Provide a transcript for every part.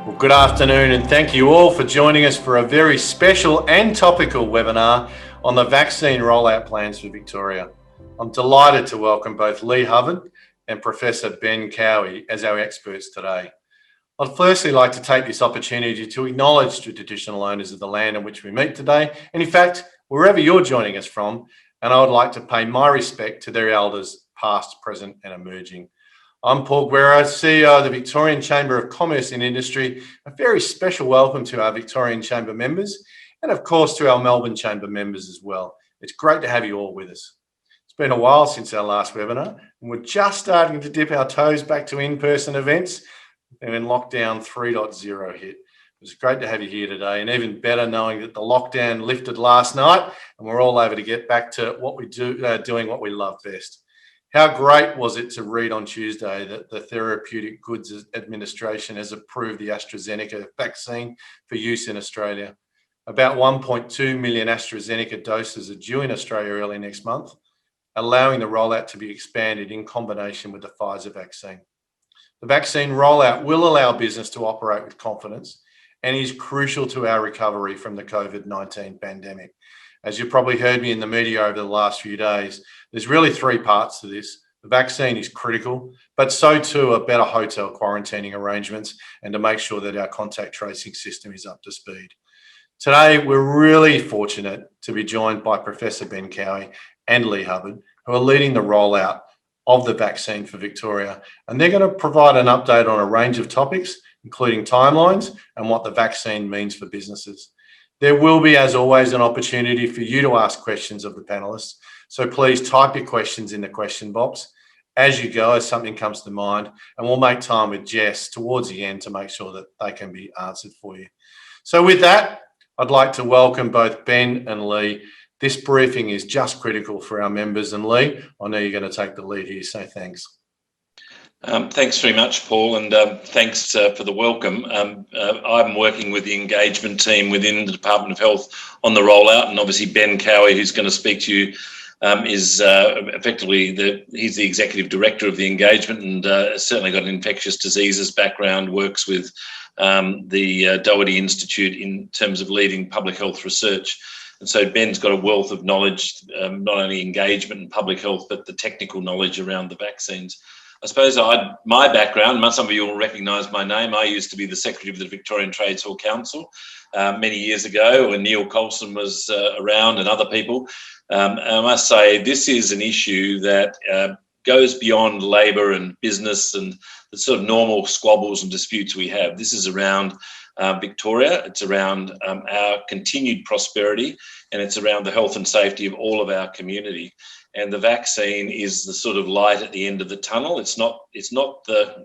Well, good afternoon, and thank you all for joining us for a very special and topical webinar on the vaccine rollout plans for Victoria. I'm delighted to welcome both Leigh Hubbard and Professor Ben Cowie as our experts today. I'd firstly like to take this opportunity to acknowledge the traditional owners of the land on which we meet today, and in fact, wherever you're joining us from, and I would like to pay my respect to their elders, past, present, and emerging. I'm Paul Guerra, CEO of the Victorian Chamber of Commerce and Industry. A very special welcome to our Victorian Chamber members, and of course to our Melbourne Chamber members as well. It's great to have you all with us. It's been a while since our last webinar, and we're just starting to dip our toes back to in-person events, and when lockdown 3.0 hit. It's great to have you here today, and even better knowing that the lockdown lifted last night and we're all able to get back to what we do, doing what we love best. How great was it to read on Tuesday that the Therapeutic Goods Administration has approved the AstraZeneca vaccine for use in Australia. About 1.2 million AstraZeneca doses are due in Australia early next month, allowing the rollout to be expanded in combination with the Pfizer vaccine. The vaccine rollout will allow business to operate with confidence and is crucial to our recovery from the COVID-19 pandemic. As you've probably heard me in the media over the last few days, there's really three parts to this. The vaccine is critical, but so too are better hotel quarantining arrangements and to make sure that our contact tracing system is up to speed. Today, we're really fortunate to be joined by Professor Ben Cowie and Leigh Hubbard, who are leading the rollout of the vaccine for Victoria. And they're going to provide an update on a range of topics, including timelines and what the vaccine means for businesses. There will be, as always, an opportunity for you to ask questions of the panelists. So please type your questions in the question box as you go, as something comes to mind, and we'll make time with Jess towards the end to make sure that they can be answered for you. So with that, I'd like to welcome both Ben and Leigh. This briefing is just critical for our members, and Leigh, I know you're going to take the lead here, so thanks. Thanks very much, Paul, and thanks for the welcome. I'm working with the engagement team within the Department of Health on the rollout, and obviously Ben Cowie, who's going to speak to you, is effectively he's the Executive Director of the engagement, and has certainly got an infectious diseases background, works with the Doherty Institute in terms of leading public health research. And so Ben's got a wealth of knowledge, not only engagement and public health, but the technical knowledge around the vaccines. I suppose my background, some of you will recognise my name. I used to be the Secretary of the Victorian Trades Hall Council many years ago when Neil Colson was around and other people. And I must say this is an issue that goes beyond labour and business and the sort of normal squabbles and disputes we have. This is around Victoria, it's around our continued prosperity, and it's around the health and safety of all of our community. And the vaccine is the sort of light at the end of the tunnel. It's not the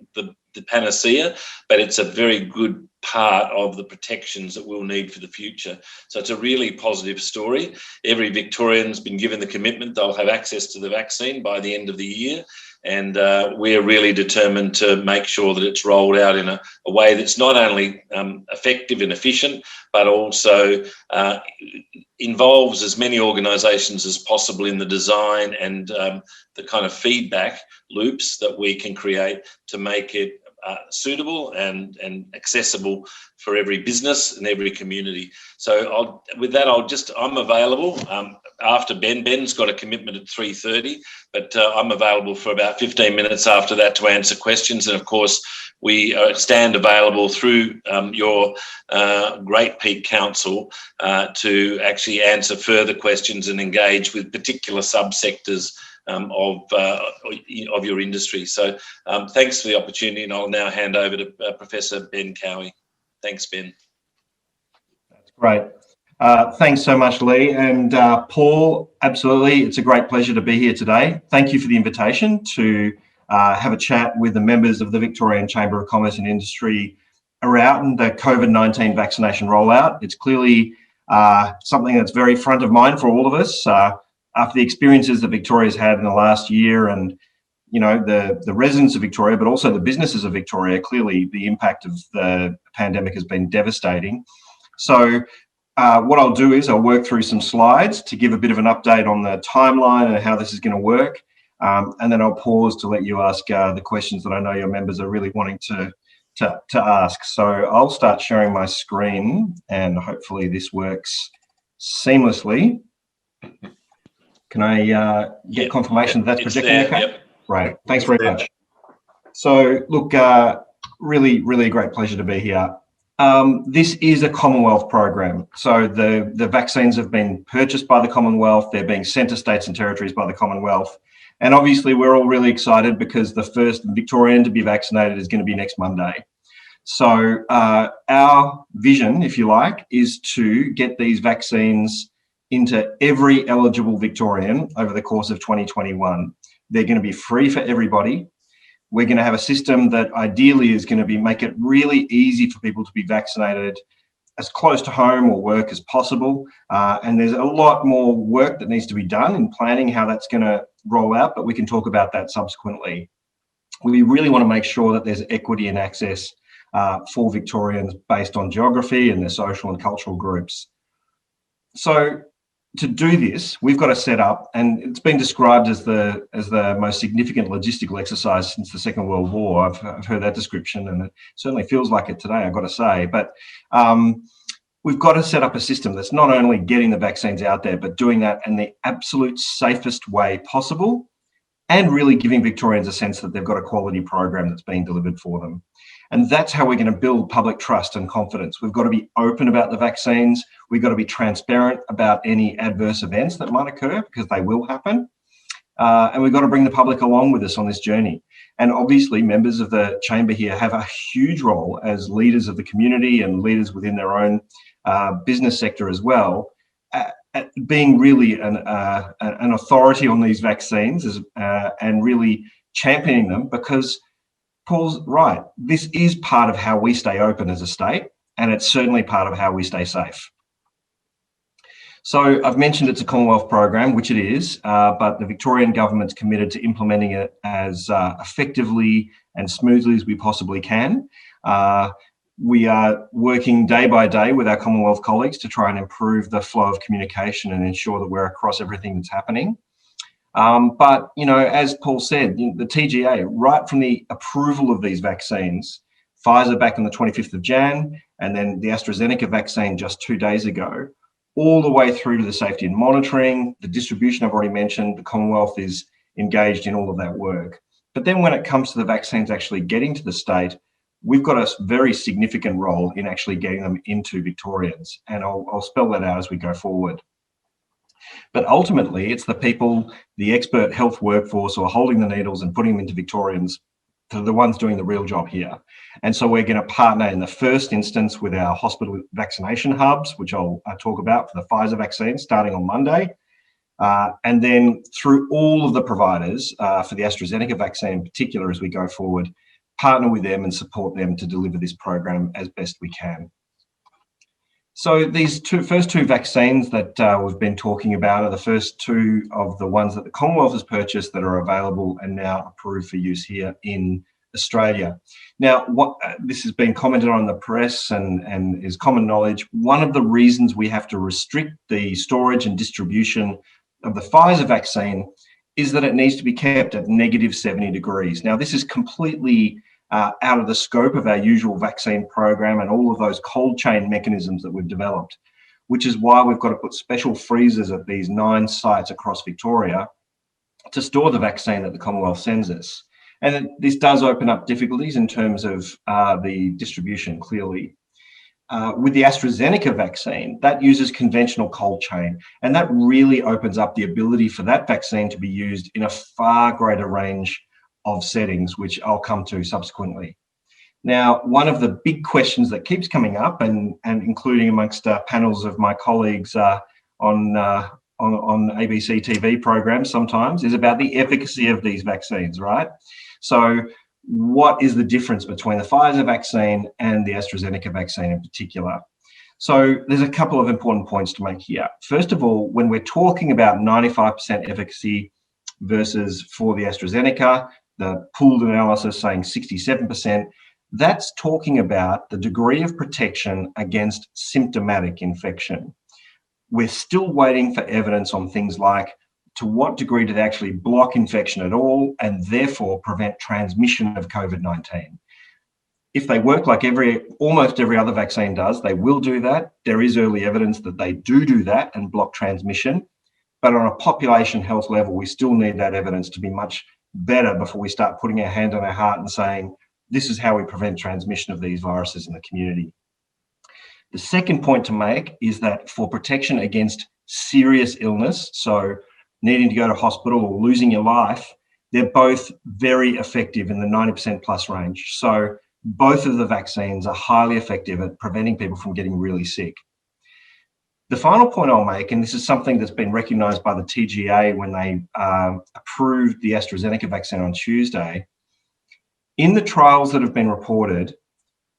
panacea, but it's a very good part of the protections that we'll need for the future. So it's a really positive story. Every Victorian's been given the commitment they'll have access to the vaccine by the end of the year. And we're really determined to make sure that it's rolled out in a way that's not only effective and efficient, but also involves as many organisations as possible in the design and the kind of feedback loops that we can create to make it suitable and accessible for every business and every community. So I'm available after Ben. Ben's got a commitment at 3:30, but I'm available for about 15 minutes after that to answer questions. And of course, we stand available through your Great Peak Council to actually answer further questions and engage with particular subsectors of your industry. So thanks for the opportunity, and I'll now hand over to Professor Ben Cowie. Thanks, Ben. That's great. Thanks so much, Leigh. And Paul, absolutely, it's a great pleasure to be here today. Thank you for the invitation to have a chat with the members of the Victorian Chamber of Commerce and Industry around the COVID-19 vaccination rollout. It's clearly something that's very front of mind for all of us. After the experiences that Victoria's had in the last year and, the residents of Victoria, but also the businesses of Victoria, clearly the impact of the pandemic has been devastating. So what I'll do is I'll work through some slides to give a bit of an update on the timeline and how this is going to work. And then I'll pause to let you ask the questions that I know your members are really wanting to to ask. So I'll start sharing my screen, and hopefully this works seamlessly. Can I get confirmation that's projecting okay? Yep. Right. Thanks very much. So look, really a great pleasure to be here. This is a Commonwealth program. So the vaccines have been purchased by the Commonwealth. They're being sent to states and territories by the Commonwealth. And obviously we're all really excited because the first Victorian to be vaccinated is going to be next Monday. So our vision, if you like, is to get these vaccines into every eligible Victorian over the course of 2021. They're going to be free for everybody. We're going to have a system that ideally is going to make it really easy for people to be vaccinated as close to home or work as possible. And there's a lot more work that needs to be done in planning how that's going to roll out, but we can talk about that subsequently. We really want to make sure that there's equity and access for Victorians based on geography and their social and cultural groups. So to do this, we've got to set up, and it's been described as the most significant logistical exercise since the Second World War. I've heard that description, and it certainly feels like it today, I've got to say. But we've got to set up a system that's not only getting the vaccines out there, but doing that in the absolute safest way possible, and really giving Victorians a sense that they've got a quality program that's being delivered for them. And that's how we're going to build public trust and confidence. We've got to be open about the vaccines. We've got to be transparent about any adverse events that might occur, because they will happen. And we've got to bring the public along with us on this journey. And obviously members of the chamber here have a huge role as leaders of the community and leaders within their own business sector as well, at being really an authority on these vaccines and really championing them, because Paul's right. This is part of how we stay open as a state, and it's certainly part of how we stay safe. So I've mentioned it's a Commonwealth program, which it is, but the Victorian government's committed to implementing it as effectively and smoothly as we possibly can. We are working day by day with our Commonwealth colleagues to try and improve the flow of communication and ensure that we're across everything that's happening. But, you know, as Paul said, the TGA, right from the approval of these vaccines, Pfizer back on the 25th of Jan, and then the AstraZeneca vaccine just 2 days ago, all the way through to the safety and monitoring, the distribution I've already mentioned, the Commonwealth is engaged in all of that work. But then when it comes to the vaccines actually getting to the state, we've got a very significant role in actually getting them into Victorians. And I'll spell that out as we go forward. But ultimately, it's the people, the expert health workforce who are holding the needles and putting them into Victorians, they're the ones doing the real job here. And so we're going to partner in the first instance with our hospital vaccination hubs, which I'll talk about for the Pfizer vaccine starting on Monday. And then through all of the providers for the AstraZeneca vaccine in particular, as we go forward, partner with them and support them to deliver this program as best we can. So these first two vaccines that we've been talking about are the first two of the ones that the Commonwealth has purchased that are available and now approved for use here in Australia. Now, this has been commented on in the press and is common knowledge. One of the reasons we have to restrict the storage and distribution of the Pfizer vaccine is that it needs to be kept at -70 degrees. Now, this is completely out of the scope of our usual vaccine program and all of those cold chain mechanisms that we've developed, which is why we've got to put special freezers at these 9 sites across Victoria to store the vaccine that the Commonwealth sends us. And this does open up difficulties in terms of the distribution, clearly. With the AstraZeneca vaccine, that uses conventional cold chain, and that really opens up the ability for that vaccine to be used in a far greater range of settings, which I'll come to subsequently. Now, one of the big questions that keeps coming up, and including amongst panels of my colleagues on ABC TV programs sometimes, is about the efficacy of these vaccines, right? So what is the difference between the Pfizer vaccine and the AstraZeneca vaccine in particular? So there's a couple of important points to make here. First of all, when we're talking about 95% efficacy versus for the AstraZeneca, the pooled analysis saying 67%, that's talking about the degree of protection against symptomatic infection. We're still waiting for evidence on things like to what degree do they actually block infection at all and therefore prevent transmission of COVID-19. If they work like almost every other vaccine does, they will do that. There is early evidence that they do that and block transmission. But on a population health level, we still need that evidence to be much better before we start putting our hand on our heart and saying, this is how we prevent transmission of these viruses in the community. The second point to make is that for protection against serious illness, so needing to go to hospital or losing your life, they're both very effective in the 90% plus range. So both of the vaccines are highly effective at preventing people from getting really sick. The final point I'll make, and this is something that's been recognised by the TGA when they approved the AstraZeneca vaccine on Tuesday, in the trials that have been reported,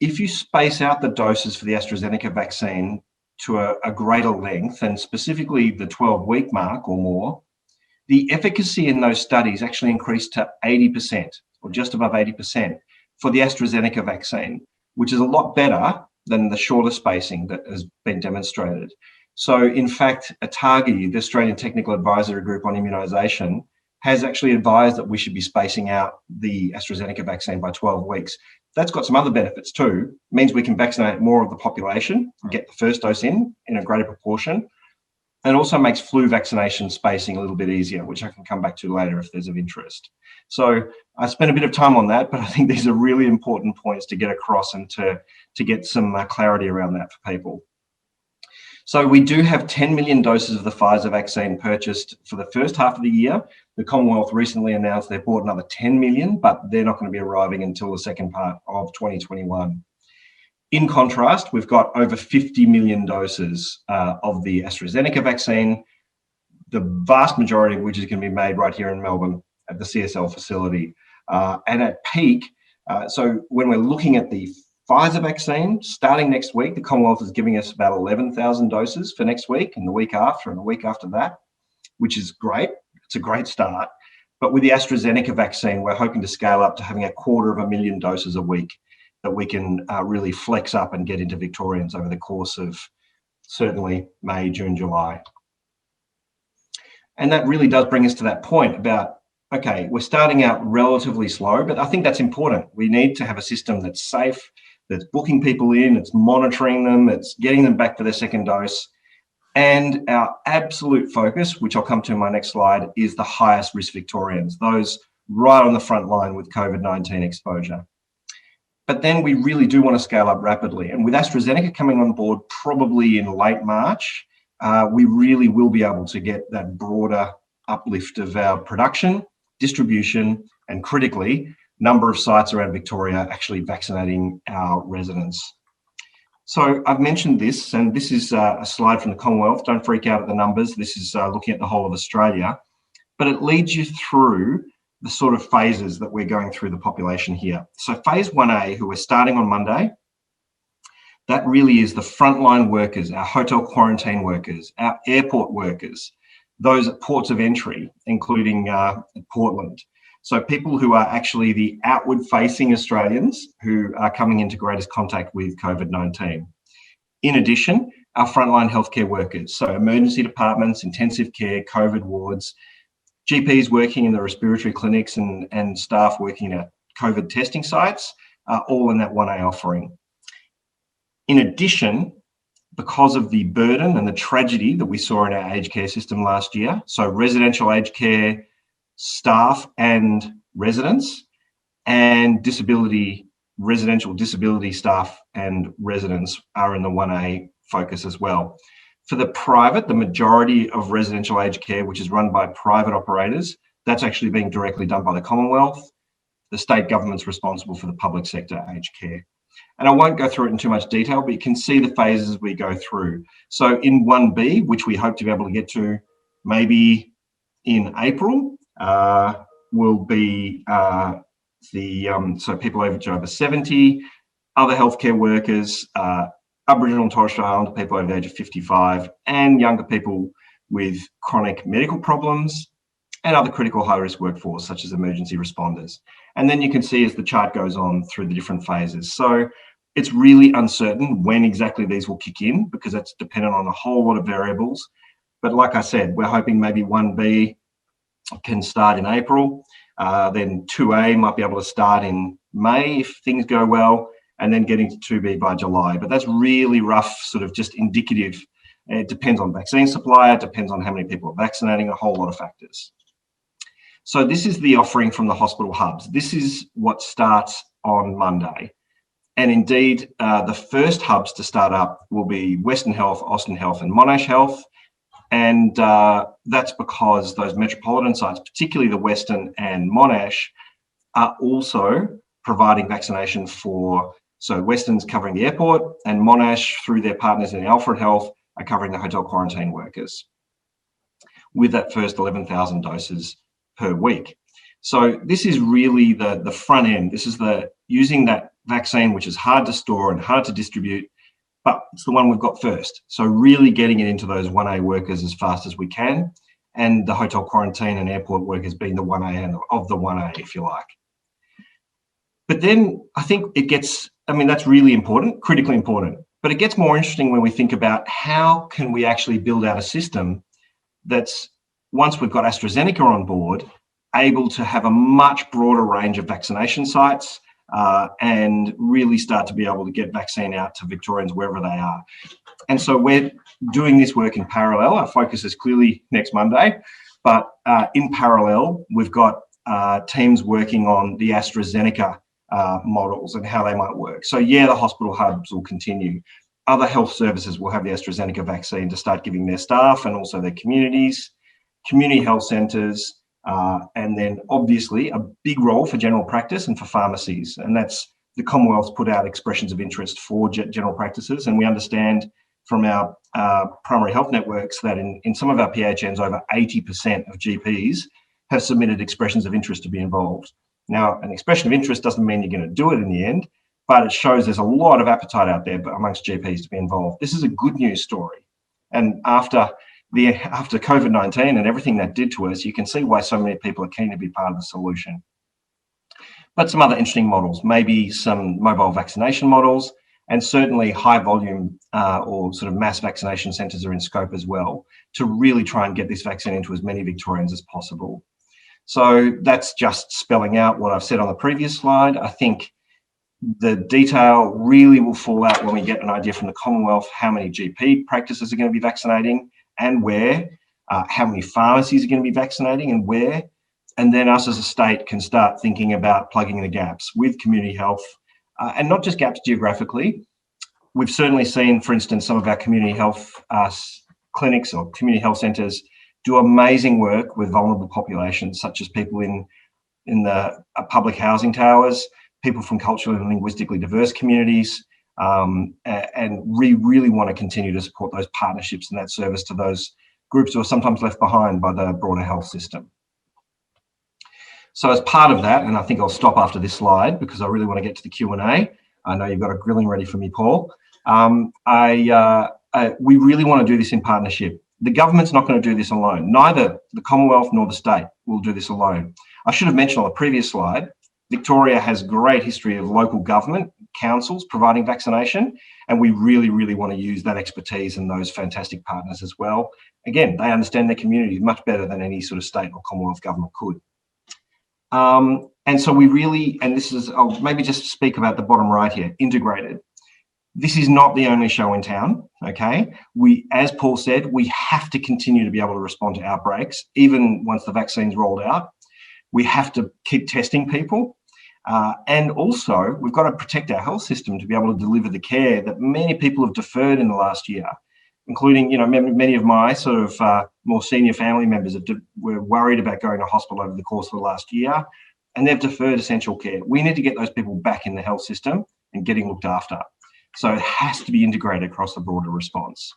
if you space out the doses for the AstraZeneca vaccine to a greater length, and specifically the 12-week mark or more, the efficacy in those studies actually increased to 80% or just above 80% for the AstraZeneca vaccine, which is a lot better than the shorter spacing that has been demonstrated. So in fact, ATAGI, the Australian Technical Advisory Group on Immunisation, has actually advised that we should be spacing out the AstraZeneca vaccine by 12 weeks. That's got some other benefits too. It means we can vaccinate more of the population and get the first dose in a greater proportion. And it also makes flu vaccination spacing a little bit easier, which I can come back to later if there's of interest. So I spent a bit of time on that, but I think these are really important points to get across and to get some clarity around that for people. So we do have 10 million doses of the Pfizer vaccine purchased for the first half of the year. The Commonwealth recently announced they've bought another 10 million, but they're not going to be arriving until the second part of 2021. In contrast, we've got over 50 million doses of the AstraZeneca vaccine, the vast majority of which is going to be made right here in Melbourne at the CSL facility. And at peak, so when we're looking at the Pfizer vaccine, starting next week, the Commonwealth is giving us about 11,000 doses for next week and the week after and the week after that, which is great. It's a great start. But with the AstraZeneca vaccine, we're hoping to scale up to having 250,000 doses a week that we can really flex up and get into Victorians over the course of certainly May, June, July. And that really does bring us to that point about, okay, we're starting out relatively slow, but I think that's important. We need to have a system that's safe, that's booking people in, it's monitoring them, it's getting them back for their second dose. And our absolute focus, which I'll come to in my next slide, is the highest risk Victorians, those right on the front line with COVID-19 exposure. But then we really do want to scale up rapidly. And with AstraZeneca coming on board probably in late March, we really will be able to get that broader uplift of our production, distribution, and critically, number of sites around Victoria actually vaccinating our residents. So I've mentioned this, and this is a slide from the Commonwealth. Don't freak out at the numbers. This is looking at the whole of Australia, but it leads you through the sort of phases that we're going through the population here. So phase 1A, who we're starting on Monday, that really is the frontline workers, our hotel quarantine workers, our airport workers, those at ports of entry, including Portland. So people who are actually the outward-facing Australians who are coming into greatest contact with COVID-19. In addition, our frontline healthcare workers, so emergency departments, intensive care, COVID wards, GPs working in the respiratory clinics and staff working at COVID testing sites are all in that 1A offering. In addition, because of the burden and the tragedy that we saw in our aged care system last year, so residential aged care staff and residents, and residential disability staff and residents are in the 1A focus as well. For the private, the majority of residential aged care, which is run by private operators, that's actually being directly done by the Commonwealth. The state government's responsible for the public sector aged care. And I won't go through it in too much detail, but you can see the phases we go through. So in 1B, which we hope to be able to get to maybe in April, will be so people over 70, other healthcare workers, Aboriginal and Torres Strait Islander people over the age of 55, and younger people with chronic medical problems, and other critical high-risk workforce, such as emergency responders. And then you can see as the chart goes on through the different phases. So it's really uncertain when exactly these will kick in, because it's dependent on a whole lot of variables. But like I said, we're hoping maybe 1B can start in April, then 2A might be able to start in May if things go well, and then getting to 2B by July. But that's really rough, sort of just indicative. It depends on vaccine supplier, depends on how many people are vaccinating, a whole lot of factors. So this is the offering from the hospital hubs. This is what starts on Monday. And indeed, the first hubs to start up will be Western Health, Austin Health and Monash Health. And that's because those metropolitan sites, particularly the Western and Monash, are also providing vaccination for, so Western's covering the airport and Monash, through their partners in Alfred Health, are covering the hotel quarantine workers with that first 11,000 doses per week. So this is really the front end. This is using that vaccine, which is hard to store and hard to distribute, but it's the one we've got first. So really getting it into those 1A workers as fast as we can, and the hotel quarantine and airport workers being the 1A of the 1A, if you like. But then I think it gets, that's really important, critically important, but it gets more interesting when we think about how can we actually build out a system that's, once we've got AstraZeneca on board, able to have a much broader range of vaccination sites and really start to be able to get vaccine out to Victorians wherever they are. And so we're doing this work in parallel. Our focus is clearly next Monday, but in parallel, we've got teams working on the AstraZeneca models and how they might work. So yeah, the hospital hubs will continue. Other health services will have the AstraZeneca vaccine to start giving their staff and also their communities, community health centres, and then obviously a big role for general practice and for pharmacies. And that's, the Commonwealth's put out expressions of interest for general practices. And we understand from our primary health networks that in some of our PHNs, over 80% of GPs have submitted expressions of interest to be involved. Now, an expression of interest doesn't mean you're going to do it in the end, but it shows there's a lot of appetite out there amongst GPs to be involved. This is a good news story. And after COVID-19 and everything that did to us, you can see why so many people are keen to be part of the solution. But some other interesting models, maybe some mobile vaccination models, and certainly high volume or sort of mass vaccination centres are in scope as well, to really try and get this vaccine into as many Victorians as possible. So that's just spelling out what I've said on the previous slide. I think the detail really will fall out when we get an idea from the Commonwealth how many GP practices are going to be vaccinating and where, how many pharmacies are going to be vaccinating and where, and then us as a state can start thinking about plugging the gaps with community health, and not just gaps geographically. We've certainly seen, for instance, some of our community health clinics or community health centres do amazing work with vulnerable populations, such as people in the public housing towers, people from culturally and linguistically diverse communities, and we really want to continue to support those partnerships and that service to those groups who are sometimes left behind by the broader health system. So as part of that, and I think I'll stop after this slide because I really want to get to the Q&A. I know you've got a grilling ready for me, Paul. We really want to do this in partnership. The government's not going to do this alone. Neither the Commonwealth nor the state will do this alone. I should have mentioned on the previous slide, Victoria has great history of local government councils providing vaccination, and we really, really want to use that expertise and those fantastic partners as well. Again, they understand their communities much better than any sort of state or Commonwealth government could. And so we really, and this is, I'll maybe just speak about the bottom right here, integrated. This is not the only show in town, okay? As Paul said, we have to continue to be able to respond to outbreaks, even once the vaccine's rolled out. We have to keep testing people. And also, we've got to protect our health system to be able to deliver the care that many people have deferred in the last year, including, many of my sort of more senior family members were worried about going to hospital over the course of the last year, and they've deferred essential care. We need to get those people back in the health system and getting looked after. So it has to be integrated across the broader response.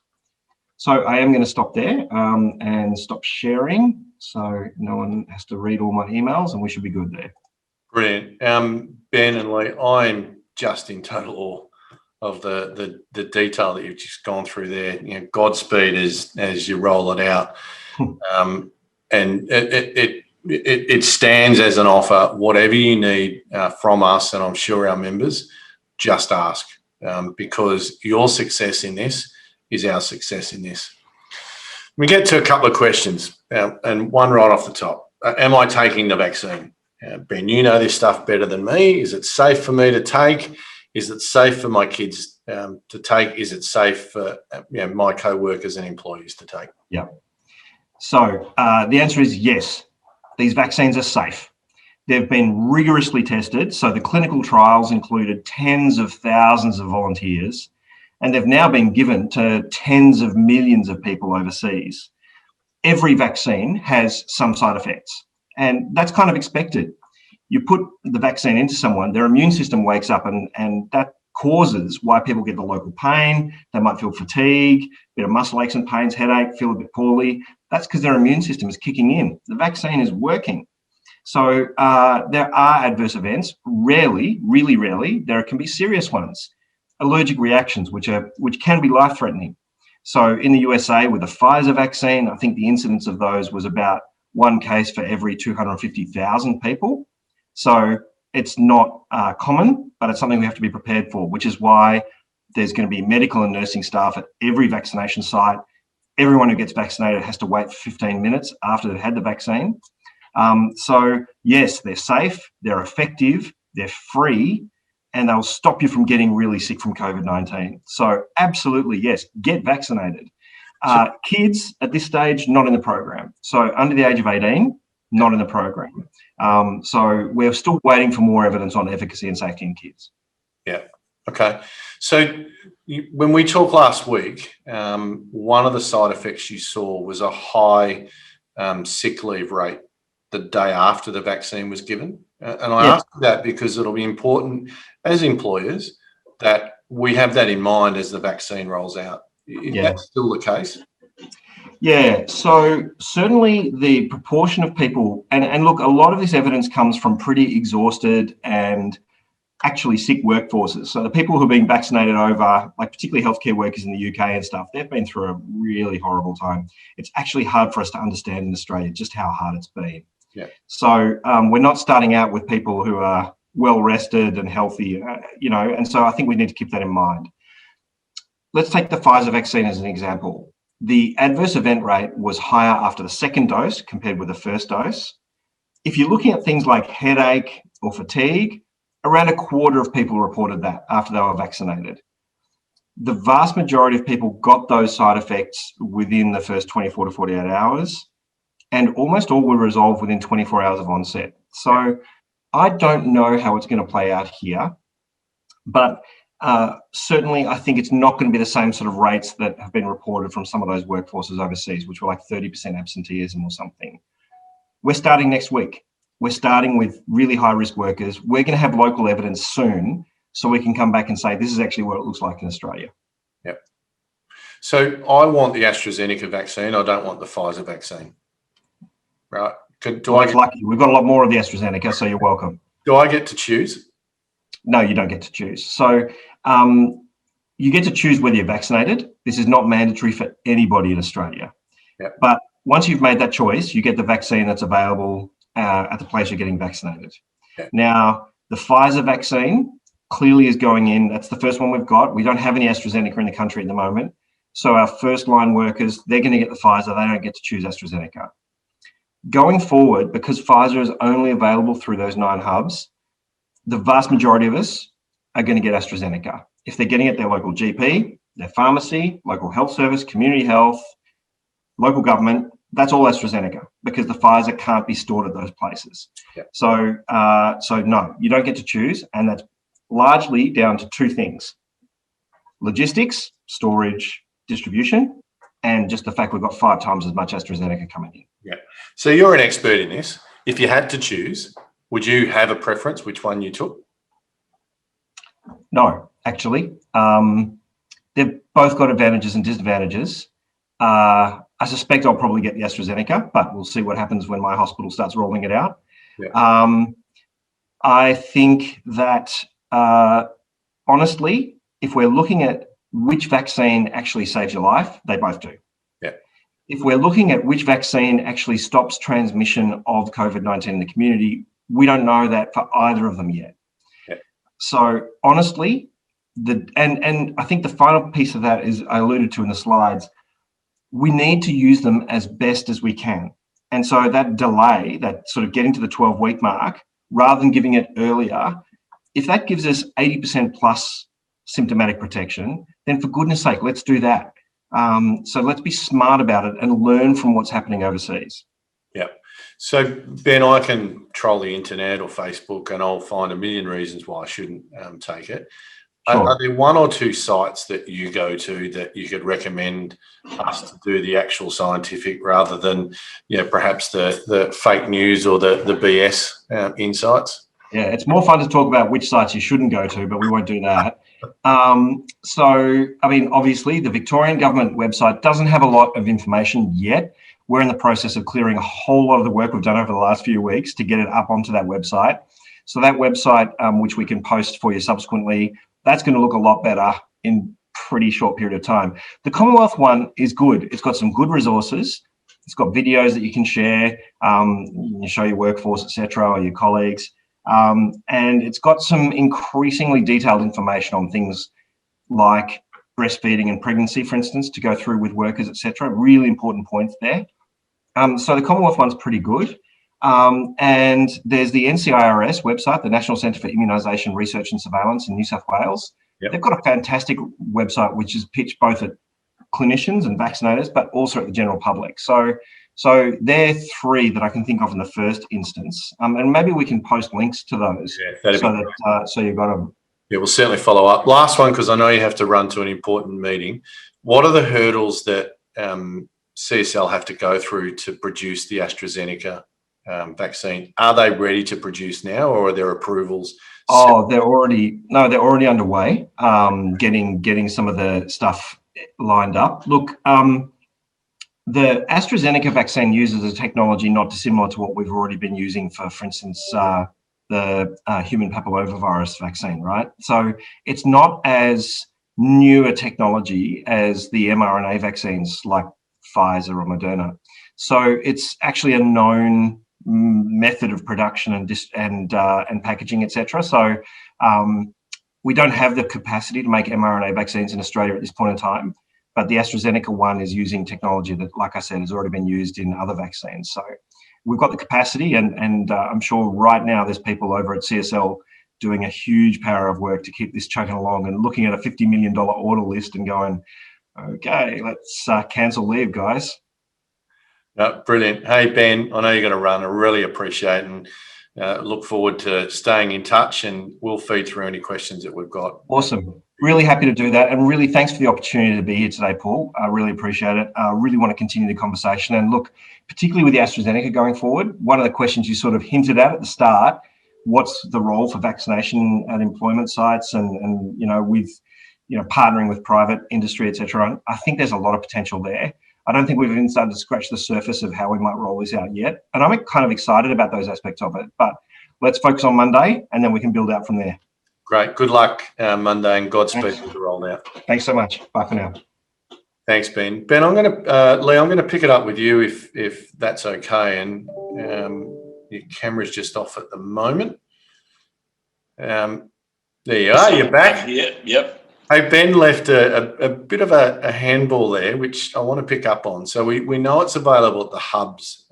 So I am going to stop there and stop sharing, so no one has to read all my emails, and we should be good there. Brilliant. Ben and Leigh, I'm just in total awe of the detail that you've just gone through there. Godspeed as you roll it out. And it stands as an offer. Whatever you need from us, and I'm sure our members, just ask, because your success in this is our success in this. We get to a couple of questions, and one right off the top. Am I taking the vaccine? Ben, you know this stuff better than me. Is it safe for me to take? Is it safe for my kids to take? Is it safe for my co-workers and employees to take? Yeah. So the answer is yes. These vaccines are safe. They've been rigorously tested. So the clinical trials included tens of thousands of volunteers, and they've now been given to tens of millions of people overseas. Every vaccine has some side effects, and that's kind of expected. You put the vaccine into someone, their immune system wakes up, and that causes why people get the local pain. They might feel fatigue, a bit of muscle aches and pains, headache, feel a bit poorly. That's because their immune system is kicking in. The vaccine is working. So there are adverse events. Rarely, really rarely, there can be serious ones. Allergic reactions, which can be life-threatening. So in the USA with the Pfizer vaccine, I think the incidence of those was about one case for every 250,000 people. So it's not common, but it's something we have to be prepared for, which is why there's going to be medical and nursing staff at every vaccination site. Everyone who gets vaccinated has to wait for 15 minutes after they've had the vaccine. So yes, they're safe, they're effective, they're free, and they'll stop you from getting really sick from COVID-19. So absolutely, yes, get vaccinated. Kids at this stage, not in the program. So under the age of 18, not in the program. So we're still waiting for more evidence on efficacy and safety in kids. Yeah. Okay. So when we talked last week, one of the side effects you saw was a high sick leave rate the day after the vaccine was given. And I ask that because it'll be important as employers that we have that in mind as the vaccine rolls out. Is that still the case? Yeah, so certainly the proportion of people, and look, a lot of this evidence comes from pretty exhausted and actually sick workforces. So the people who are being vaccinated over, like particularly healthcare workers in the UK and stuff, they've been through a really horrible time. It's actually hard for us to understand in Australia just how hard it's been. Yeah. So we're not starting out with people who are well rested and healthy, and so I think we need to keep that in mind. Let's take the Pfizer vaccine as an example. The adverse event rate was higher after the second dose compared with the first dose. If you're looking at things like headache or fatigue, around a quarter of people reported that after they were vaccinated. The vast majority of people got those side effects within the first 24 to 48 hours, and almost all were resolved within 24 hours of onset. So I don't know how it's going to play out here, but certainly I think it's not going to be the same sort of rates that have been reported from some of those workforces overseas, which were like 30% absenteeism or something. We're starting next week. We're starting with really high-risk workers. We're going to have local evidence soon so we can come back and say, this is actually what it looks like in Australia. Yep. So I want the AstraZeneca vaccine. I don't want the Pfizer vaccine. Right? Lucky. We've got a lot more of the AstraZeneca, so you're welcome. Do I get to choose? No, you don't get to choose. So you get to choose whether you're vaccinated. This is not mandatory for anybody in Australia. Yep. But once you've made that choice, you get the vaccine that's available at the place you're getting vaccinated. Yep. Now, the Pfizer vaccine clearly is going in. That's the first one we've got. We don't have any AstraZeneca in the country at the moment. So our first line workers, they're going to get the Pfizer. They don't get to choose AstraZeneca. Going forward, because Pfizer is only available through those 9 hubs, the vast majority of us are going to get AstraZeneca. If they're getting it, their local GP, their pharmacy, local health service, community health, local government, that's all AstraZeneca because the Pfizer can't be stored at those places. Yep. So no, you don't get to choose. And that's largely down to 2 things: logistics, storage, distribution, and just the fact we've got 5 times as much AstraZeneca coming in. Yeah. So you're an expert in this. If you had to choose, would you have a preference which one you took? No, actually. They've both got advantages and disadvantages. I suspect I'll probably get the AstraZeneca, but we'll see what happens when my hospital starts rolling it out. Yeah. I think that, honestly, if we're looking at which vaccine actually saves your life, they both do. Yeah. If we're looking at which vaccine actually stops transmission of COVID-19 in the community, we don't know that for either of them yet. Yeah. So honestly, and I think the final piece of that is I alluded to in the slides, we need to use them as best as we can. And so that delay, that sort of getting to the 12-week mark, rather than giving it earlier, if that gives us 80% plus symptomatic protection, then for goodness sake, let's do that. So let's be smart about it and learn from what's happening overseas. Yeah. So, Ben, I can troll the internet or Facebook and I'll find a million reasons why I shouldn't take it. Sure. Are there one or two sites that you go to that you could recommend us to do the actual scientific rather than, perhaps the fake news or the BS insights? Yeah, it's more fun to talk about which sites you shouldn't go to, but we won't do that. Obviously, the Victorian government website doesn't have a lot of information yet. We're in the process of clearing a whole lot of the work we've done over the last few weeks to get it up onto that website. So that website, which we can post for you subsequently, that's going to look a lot better in pretty short period of time. The Commonwealth one is good. It's got some good resources. It's got videos that you can share, you show your workforce, etc., or your colleagues. And it's got some increasingly detailed information on things like breastfeeding and pregnancy, for instance, to go through with workers, etc. Really important points there. So the Commonwealth one's pretty good. And there's the NCIRS website, the National Centre for Immunisation Research and Surveillance in New South Wales. Yep. They've got a fantastic website, which is pitched both at clinicians and vaccinators, but also at the general public. So they're three that I can think of in the first instance. And maybe we can post links to those so you've got them. Yeah, we'll certainly follow up. Last one, because I know you have to run to an important meeting. What are the hurdles that CSL have to go through to produce the AstraZeneca vaccine? Are they ready to produce now, or are there approvals? Oh, they're already underway. Getting some of the stuff lined up. Look, the AstraZeneca vaccine uses a technology not dissimilar to what we've already been using for instance, the human papillomavirus vaccine, right? So it's not as new a technology as the mRNA vaccines like Pfizer or Moderna. So it's actually a known method of production and packaging, etc. So we don't have the capacity to make mRNA vaccines in Australia at this point in time, but the AstraZeneca one is using technology that, like I said, has already been used in other vaccines. So we've got the capacity, and I'm sure right now there's people over at CSL doing a huge power of work to keep this chugging along and looking at a $50 million order list and going, okay, let's cancel leave, guys. Brilliant. Hey, Ben, I know you're going to run. I really appreciate it and look forward to staying in touch, and we'll feed through any questions that we've got. Awesome. Really happy to do that. And really thanks for the opportunity to be here today, Paul. I really appreciate it. I really want to continue the conversation. And look, particularly with the AstraZeneca going forward, one of the questions you sort of hinted at the start, what's the role for vaccination at employment sites and with partnering with private industry, etc. I think there's a lot of potential there. I don't think we've even started to scratch the surface of how we might roll this out yet. And I'm kind of excited about those aspects of it. But let's focus on Monday and then we can build out from there. Great. Good luck Monday, and Godspeed with the rollout. Thanks so much. Bye for now. Thanks, Ben. Ben, I'm going to Leigh, I'm going to pick it up with you if that's okay. And your camera's just off at the moment. There you are. You're back. Yep. Hey, Ben left a bit of a handball there, which I want to pick up on. So we know it's available at the hubs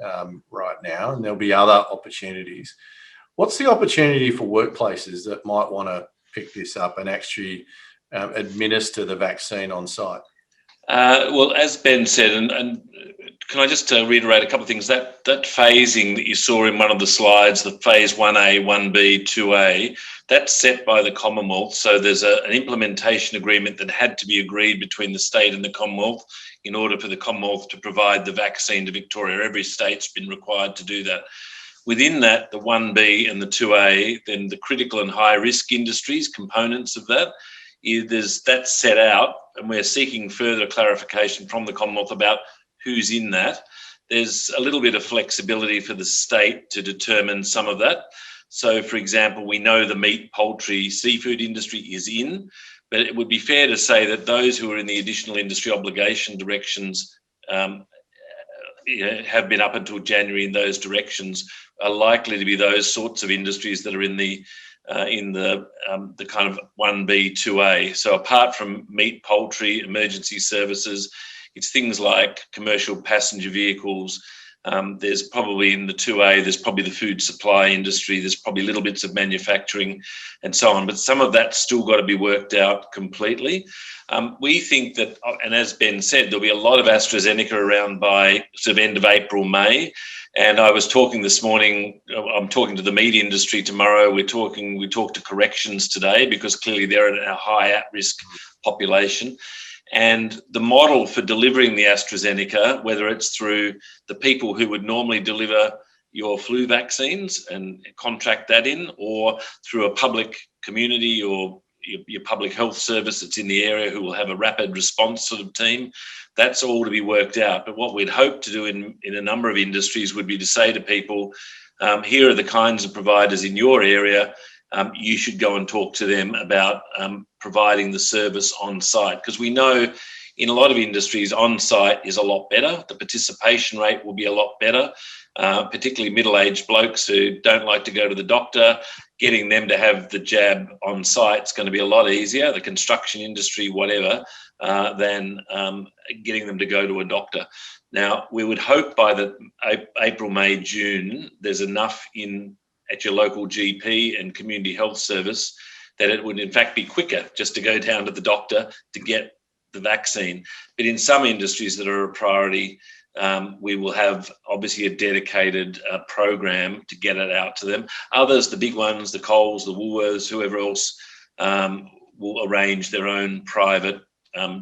right now, and there'll be other opportunities. What's the opportunity for workplaces that might want to pick this up and actually administer the vaccine on site? Well, as Ben said, and can I just reiterate a couple of things? That phasing that you saw in one of the slides, the phase 1A, 1B, 2A, that's set by the Commonwealth. So there's an implementation agreement that had to be agreed between the state and the Commonwealth in order for the Commonwealth to provide the vaccine to Victoria. Every state's been required to do that. Within that, the 1B and the 2A, then the critical and high risk industries, components of that, that's set out, and we're seeking further clarification from the Commonwealth about who's in that. There's a little bit of flexibility for the state to determine some of that. So, for example, we know the meat, poultry, seafood industry is in, but it would be fair to say that those who are in the additional industry obligation directions have been up until January in those directions are likely to be those sorts of industries that are in the kind of 1B, 2A. So apart from meat, poultry, emergency services, it's things like commercial passenger vehicles, There's probably in the 2A, there's probably the food supply industry, there's probably little bits of manufacturing and so on, but some of that's still got to be worked out completely. We think that, and as Ben said, there'll be a lot of AstraZeneca around by sort of end of April, May. And I was talking this morning, I'm talking to the meat industry tomorrow. We talked to corrections today because clearly they're a high at-risk population. And the model for delivering the AstraZeneca, whether it's through the people who would normally deliver your flu vaccines and contract that in, or through a public community or your public health service that's in the area who will have a rapid response sort of team, that's all to be worked out. But what we'd hope to do in a number of industries would be to say to people, here are the kinds of providers in your area. You should go and talk to them about providing the service on site, because we know in a lot of industries on site is a lot better. The participation rate will be a lot better, particularly middle-aged blokes who don't like to go to the doctor. Getting them to have the jab on site is going to be a lot easier, the construction industry, whatever, than getting them to go to a doctor. Now, we would hope by the April, May, June, there's enough at your local GP and community health service that it would in fact be quicker just to go down to the doctor to get the vaccine. But in some industries that are a priority, we will have obviously a dedicated program to get it out to them. Others, the big ones, the Coles, the Woolworths, whoever else, will arrange their own private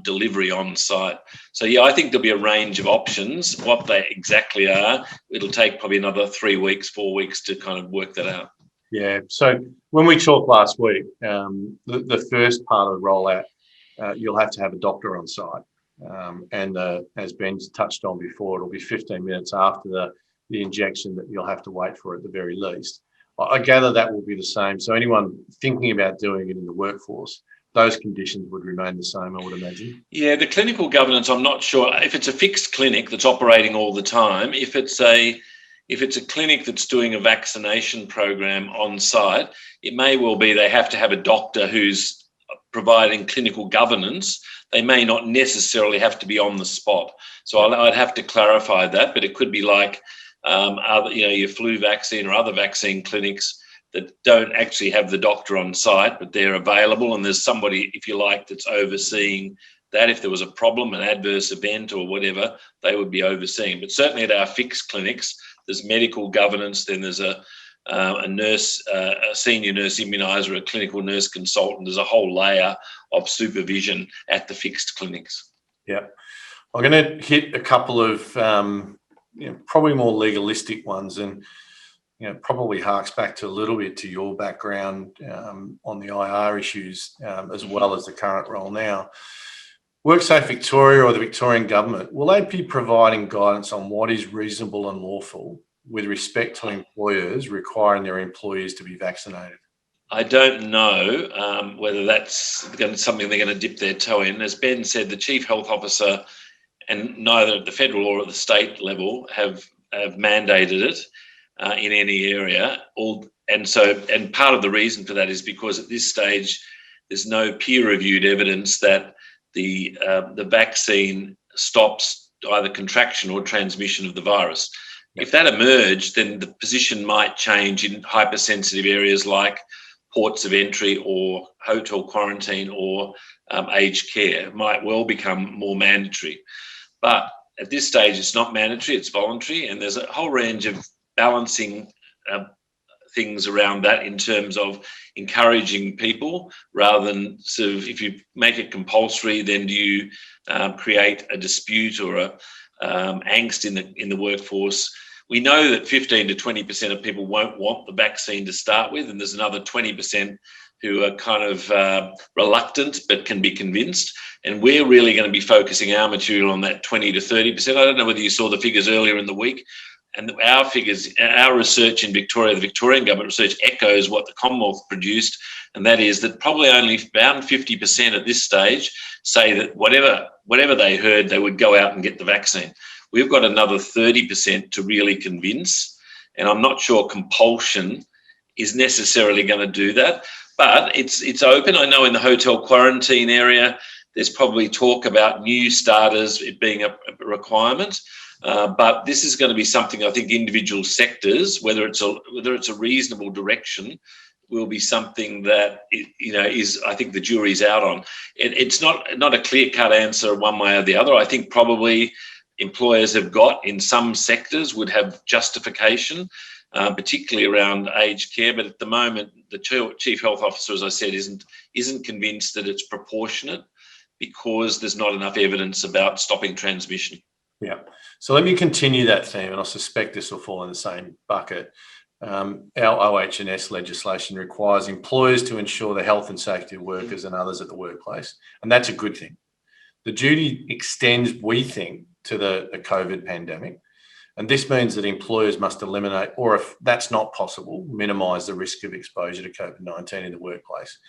delivery on site. So yeah, I think there'll be a range of options. What they exactly are, it'll take probably another 3 weeks, 4 weeks to kind of work that out. Yeah. So when we talked last week, the first part of the rollout, you'll have to have a doctor on site. And as Ben's touched on before, it'll be 15 minutes after the injection that you'll have to wait for at the very least. I gather that will be the same. So anyone thinking about doing it in the workforce, those conditions would remain the same, I would imagine. Yeah, the clinical governance, I'm not sure. If it's a fixed clinic that's operating all the time, if it's a clinic that's doing a vaccination program on site, it may well be they have to have a doctor who's providing clinical governance. They may not necessarily have to be on the spot. So I'd have to clarify that, but it could be like your flu vaccine or other vaccine clinics that don't actually have the doctor on site, but they're available, and there's somebody, if you like, that's overseeing that. If there was a problem, an adverse event or whatever, they would be overseeing. But certainly at our fixed clinics, there's medical governance, then there's a nurse, a senior nurse immuniser, a clinical nurse consultant. There's a whole layer of supervision at the fixed clinics. Yeah. I'm going to hit a couple of probably more legalistic ones, and probably harks back to a little bit to your background on the IR issues as well as the current role now. WorkSafe Victoria or the Victorian government, will they be providing guidance on what is reasonable and lawful with respect to employers requiring their employees to be vaccinated? I don't know whether that's something they're going to dip their toe in. As Ben said, the Chief Health Officer, and neither at the federal or at the state level, have mandated it in any area. And part of the reason for that is because at this stage, there's no peer-reviewed evidence that the vaccine stops either contraction or transmission of the virus. If that emerged, then the position might change in hypersensitive areas like ports of entry or hotel quarantine or aged care. It might well become more mandatory. But at this stage, it's not mandatory, it's voluntary, and there's a whole range of balancing things around that in terms of encouraging people rather than sort of, if you make it compulsory, then do you create a dispute or a angst in the workforce. We know that 15 to 20% of people won't want the vaccine to start with, and there's another 20% who are kind of reluctant but can be convinced. And we're really going to be focusing our material on that 20 to 30%. I don't know whether you saw the figures earlier in the week. And our figures, our research in Victoria, the Victorian government research echoes what the Commonwealth produced, and that is that probably only around 50% at this stage say that whatever they heard, they would go out and get the vaccine. We've got another 30% to really convince, and I'm not sure compulsion is necessarily going to do that, but it's open. I know in the hotel quarantine area, there's probably talk about new starters, it being a requirement. But this is going to be something I think individual sectors, whether it's a reasonable direction, will be something that is, I think the jury's out on. It's not a clear-cut answer one way or the other. I think probably employers have got in some sectors would have justification, particularly around aged care. But at the moment, the chief health officer, as I said, isn't convinced that it's proportionate because there's not enough evidence about stopping transmission. Yeah. So let me continue that theme, and I suspect this will fall in the same bucket. Our OH&S legislation requires employers to ensure the health and safety of workers and others at the workplace, and that's a good thing. The duty extends, we think, to the COVID pandemic, and this means that employers must eliminate, or if that's not possible, minimise the risk of exposure to COVID-19 in the workplace.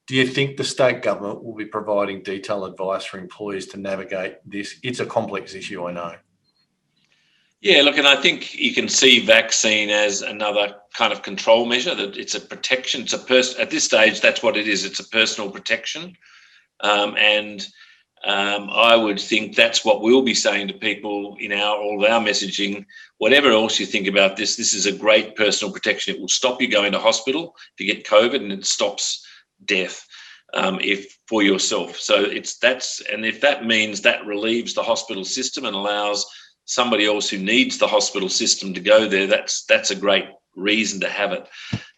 Do you think the state government will be providing detailed advice for employees to navigate this? It's a complex issue, I know. Yeah, look, and I think you can see vaccine as another kind of control measure, that it's a protection. At this stage, that's what it is. It's a personal protection. I would think that's what we'll be saying to people in all of our messaging. Whatever else you think about this is a great personal protection. It will stop you going to hospital if you get COVID, and it stops death for yourself. So if that means that relieves the hospital system and allows somebody else who needs the hospital system to go there, that's a great reason to have it.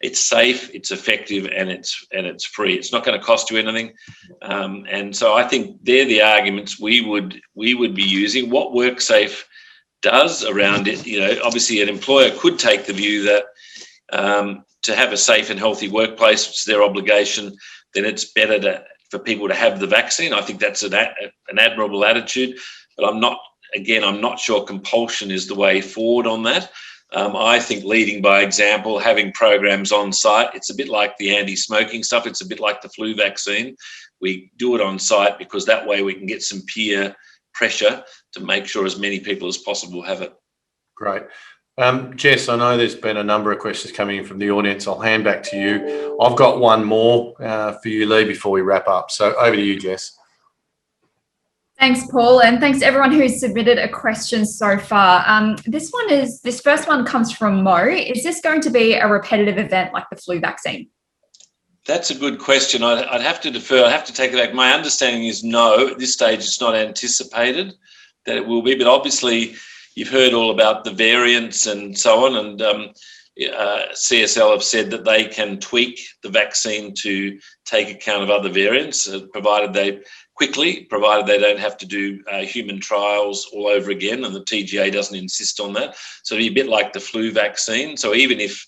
It's safe, it's effective, and it's free. It's not going to cost you anything. And so I think they're the arguments we would be using. What WorkSafe does around it, obviously an employer could take the view that to have a safe and healthy workplace, which is their obligation, then it's better for people to have the vaccine. I think that's an admirable attitude, but I'm not sure compulsion is the way forward on that. I think leading by example, having programs on site, it's a bit like the anti-smoking stuff. It's a bit like the flu vaccine. We do it on site because that way we can get some peer pressure to make sure as many people as possible have it. Great. Jess, I know there's been a number of questions coming in from the audience. I'll hand back to you. I've got one more for you, Leigh, before we wrap up. So over to you, Jess. Thanks, Paul, and thanks to everyone who's submitted a question so far. This first one comes from Mo. Is this going to be a repetitive event like the flu vaccine? That's a good question. I'd have to defer. I'd have to take it back. My understanding is no. At this stage, it's not anticipated that it will be, but obviously you've heard all about the variants and so on, and CSL have said that they can tweak the vaccine to take account of other variants, provided they don't have to do human trials all over again, and the TGA doesn't insist on that. So it'd be a bit like the flu vaccine. So even if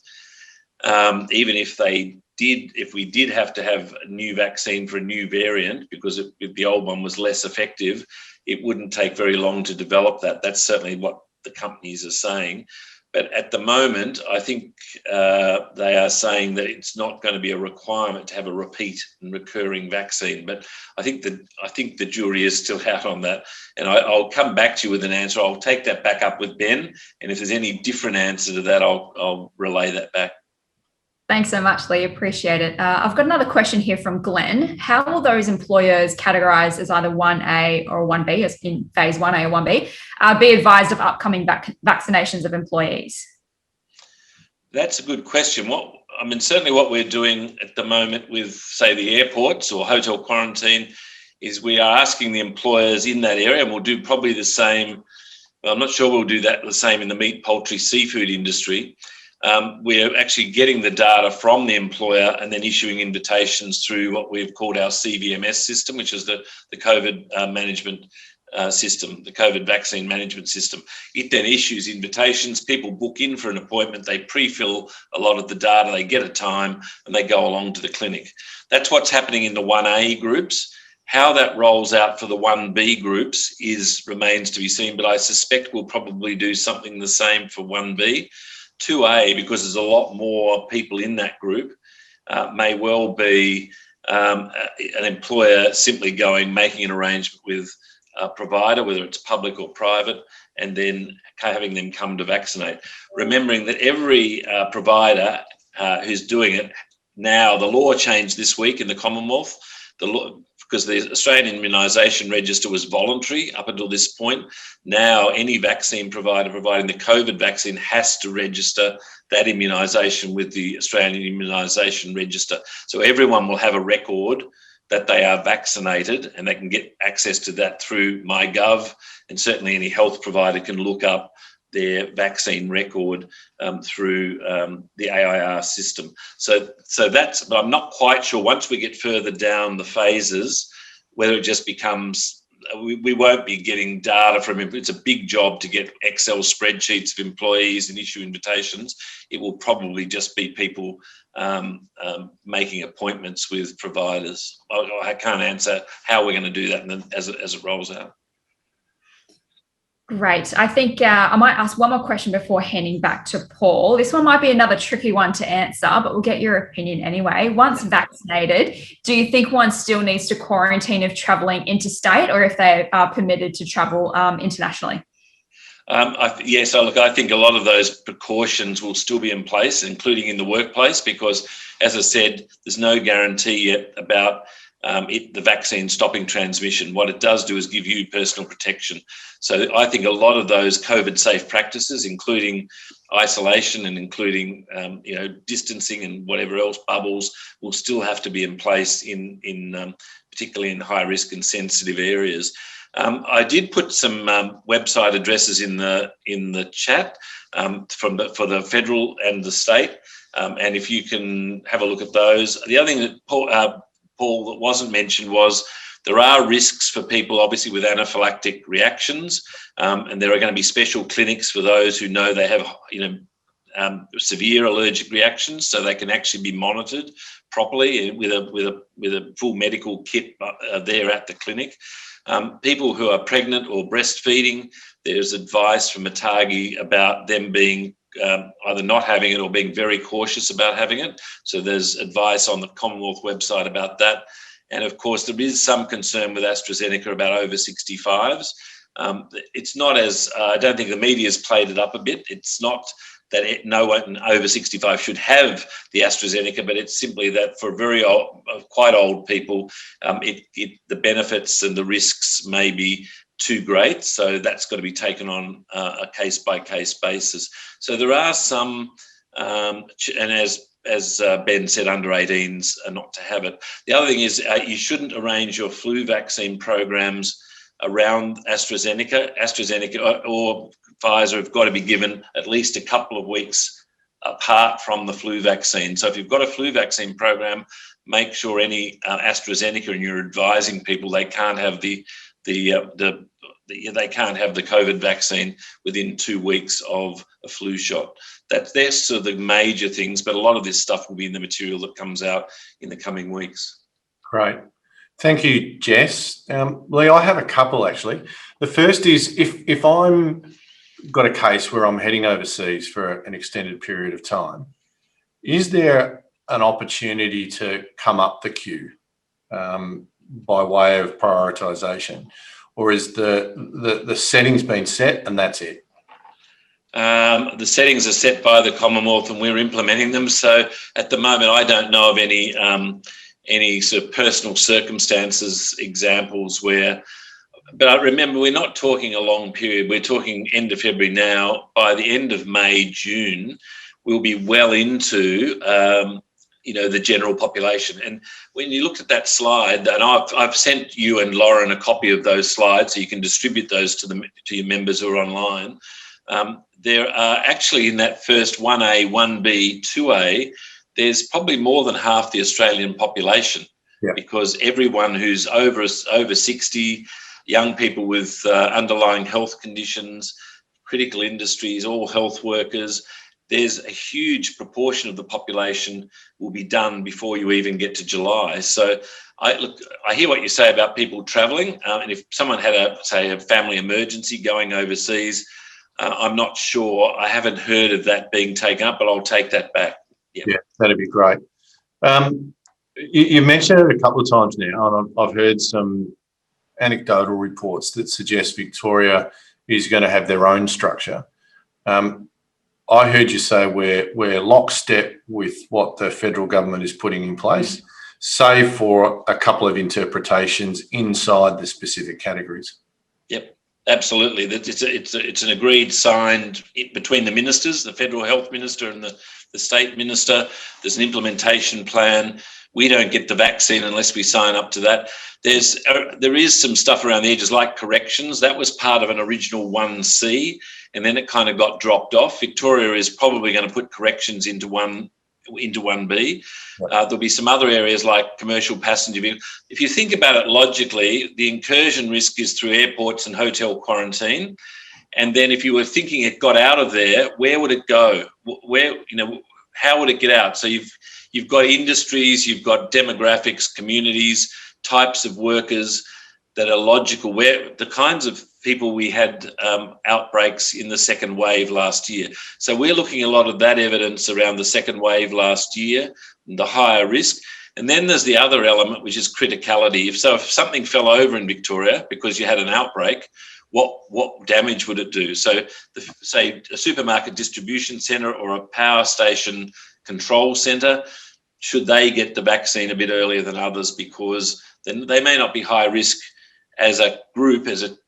we did have to have a new vaccine for a new variant because if the old one was less effective, it wouldn't take very long to develop that. That's certainly what the companies are saying. But at the moment, I think they are saying that it's not going to be a requirement to have a repeat and recurring vaccine. But I think the jury is still out on that. And I'll come back to you with an answer. I'll take that back up with Ben. And if there's any different answer to that, I'll relay that back. Thanks so much, Leigh. Appreciate it. I've got another question here from Glenn. How will those employers categorised as either 1A or 1B, as in phase 1A or 1B, be advised of upcoming vaccinations of employees? That's a good question. Certainly what we're doing at the moment with, say, the airports or hotel quarantine is we are asking the employers in that area, and we'll do probably the same. Well, I'm not sure we'll do that the same in the meat, poultry, seafood industry. We're actually getting the data from the employer and then issuing invitations through what we've called our CVMS system, which is the COVID management system, the COVID vaccine management system. It then issues invitations. People book in for an appointment. They pre-fill a lot of the data. They get a time and they go along to the clinic. That's what's happening in the 1A groups. How that rolls out for the 1B groups remains to be seen, but I suspect we'll probably do something the same for 1B. 2A, because there's a lot more people in that group, may well be an employer simply making an arrangement with a provider, whether it's public or private, and then having them come to vaccinate. Remembering that every provider who's doing it now, the law changed this week in the Commonwealth, because the Australian Immunisation Register was voluntary up until this point. Now, any vaccine provider providing the COVID vaccine has to register that immunisation with the Australian Immunisation Register. So everyone will have a record that they are vaccinated, and they can get access to that through MyGov, and certainly any health provider can look up their vaccine record through the AIR system. So that's, but I'm not quite sure once we get further down the phases, whether it just becomes, we won't be getting data from it. It's a big job to get Excel spreadsheets of employees and issue invitations. It will probably just be people making appointments with providers. I can't answer how we're going to do that as it rolls out. Great. I think I might ask one more question before handing back to Paul. This one might be another tricky one to answer, but we'll get your opinion anyway. Once vaccinated, do you think one still needs to quarantine if travelling interstate, or if they are permitted to travel internationally? Yes, look, I think a lot of those precautions will still be in place, including in the workplace, because, as I said, there's no guarantee yet about the vaccine stopping transmission. What it does do is give you personal protection. So I think a lot of those COVID safe practices, including isolation and including distancing and whatever else, bubbles, will still have to be in place in particularly in high risk and sensitive areas. I did put some website addresses in the chat for the federal and the state, and if you can have a look at those. The other thing that Paul, that wasn't mentioned was there are risks for people, obviously, with anaphylactic reactions, and there are going to be special clinics for those who know they have, severe allergic reactions, so they can actually be monitored properly with a full medical kit there at the clinic. People who are pregnant or breastfeeding, there's advice from ATAGI about them being either not having it or being very cautious about having it. So there's advice on the Commonwealth website about that. And of course, there is some concern with AstraZeneca about over 65s. It's not as, I don't think the media's played it up a bit. It's not that no one over 65 should have the AstraZeneca, but it's simply that for very old, quite old people, the benefits and the risks may be too great. So that's got to be taken on a case-by-case basis. So there are some, and as Ben said, under 18s are not to have it. The other thing is you shouldn't arrange your flu vaccine programs around AstraZeneca. AstraZeneca or Pfizer have got to be given at least a couple of weeks apart from the flu vaccine. So if you've got a flu vaccine program, make sure any AstraZeneca, and you're advising people they can't have they can't have the COVID vaccine within 2 weeks of a flu shot. They're sort of the major things, but a lot of this stuff will be in the material that comes out in the coming weeks. Great. Thank you, Jess. Leigh, I have a couple actually. The first is if I'm got a case where I'm heading overseas for an extended period of time, is there an opportunity to come up the queue by way of prioritisation, or is the settings been set and that's it? The settings are set by the Commonwealth and we're implementing them. So at the moment, I don't know of any sort of personal circumstances, examples where, but I remember we're not talking a long period. We're talking end of February now. By the end of May, June, we'll be well into, the general population. And when you looked at that slide, and I've sent you and Lauren a copy of those slides so you can distribute those to your members who are online. There are actually in that first 1A, 1B, 2A, there's probably more than half the Australian population, because everyone who's over 60, young people with underlying health conditions, critical industries, all health workers, there's a huge proportion of the population will be done before you even get to July. So I hear what you say about people travelling, and if someone had a family emergency going overseas, I'm not sure. I haven't heard of that being taken up, but I'll take that back. Yeah, that'd be great. You mentioned it a couple of times now, and I've heard some anecdotal reports that suggest Victoria is going to have their own structure. I heard you say we're lockstep with what the federal government is putting in place, save for a couple of interpretations inside the specific categories. Yep, absolutely. It's an agreed signed between the ministers, the federal health minister and the state minister. There's an implementation plan. We don't get the vaccine unless we sign up to that. There is some stuff around the edges like corrections. That was part of an original 1C, and then it kind of got dropped off. Victoria is probably going to put corrections into 1B. There'll be some other areas like commercial passenger vehicles. If you think about it logically, the incursion risk is through airports and hotel quarantine. And then if you were thinking it got out of there, where would it go? How would it get out? So you've got industries, you've got demographics, communities, types of workers that are logical, where the kinds of people we had outbreaks in the second wave last year. So we're looking at a lot of that evidence around the second wave last year, the higher risk. And then there's the other element, which is criticality. If something fell over in Victoria because you had an outbreak, what damage would it do? So say a supermarket distribution centre or a power station control centre, should they get the vaccine a bit earlier than others, because then they may not be high risk as a group, as a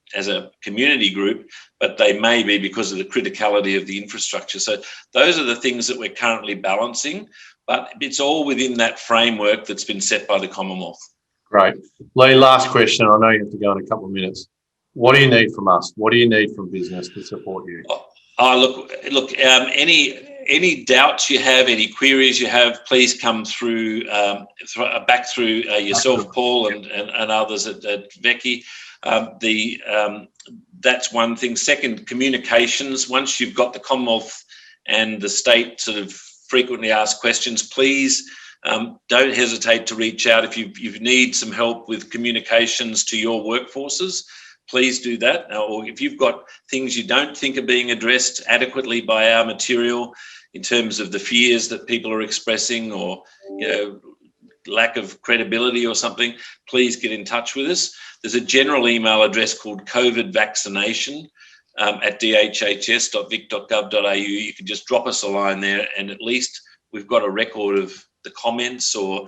community group, but they may be because of the criticality of the infrastructure. So those are the things that we're currently balancing, but it's all within that framework that's been set by the Commonwealth. Great. Leigh, last question. I know you have to go in a couple of minutes. What do you need from us? What do you need from business to support you? Look. Any doubts you have, any queries you have, please come through back through yourself, Paul, and others at Vecchi. That's one thing. Second, communications. Once you've got the Commonwealth and the state sort of frequently asked questions, please don't hesitate to reach out if you need some help with communications to your workforces. Please do that. Or if you've got things you don't think are being addressed adequately by our material in terms of the fears that people are expressing, or lack of credibility or something, please get in touch with us. There's a general email address called COVID vaccination at dhhs.vic.gov.au. You can just drop us a line there, and at least we've got a record of the comments or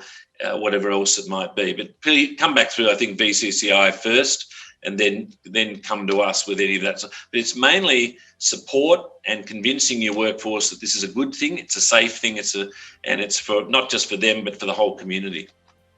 whatever else it might be. But please come back through, I think, VCCI first, and then come to us with any of that. But it's mainly support and convincing your workforce that this is a good thing, it's a safe thing, and it's for not just for them, but for the whole community.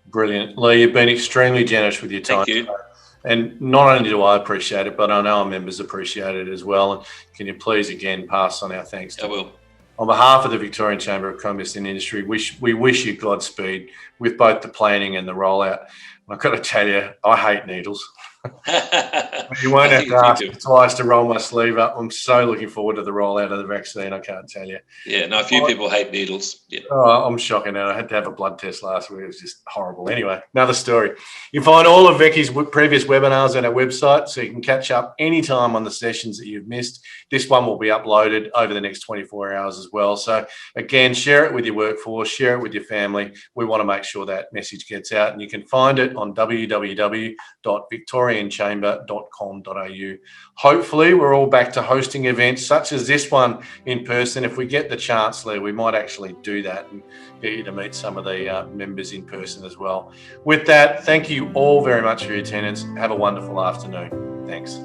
Brilliant. Leigh, you've been extremely generous with your time. Thank you. And not only do I appreciate it, but I know our members appreciate it as well. And can you please again pass on our thanks to I will. On behalf of the Victorian Chamber of Commerce and Industry, we wish you Godspeed with both the planning and the rollout. I've got to tell you, I hate needles. You won't have to ask me twice to roll my sleeve up. I'm so looking forward to the rollout of the vaccine, I can't tell you. Yeah, no, a few people hate needles. Yeah. Oh, I'm shocking now. I had to have a blood test last week. It was just horrible. Anyway, another story. You find all of Vecchi's previous webinars on our website, so you can catch up anytime on the sessions that you've missed. This one will be uploaded over the next 24 hours as well. So again, share it with your workforce, share it with your family. We want to make sure that message gets out, and you can find it on www.victorianchamber.com.au. Hopefully, we're all back to hosting events such as this one in person. If we get the chance, Leigh, we might actually do that and get you to meet some of the members in person as well. With that, thank you all very much for your attendance. Have a wonderful afternoon. Thanks.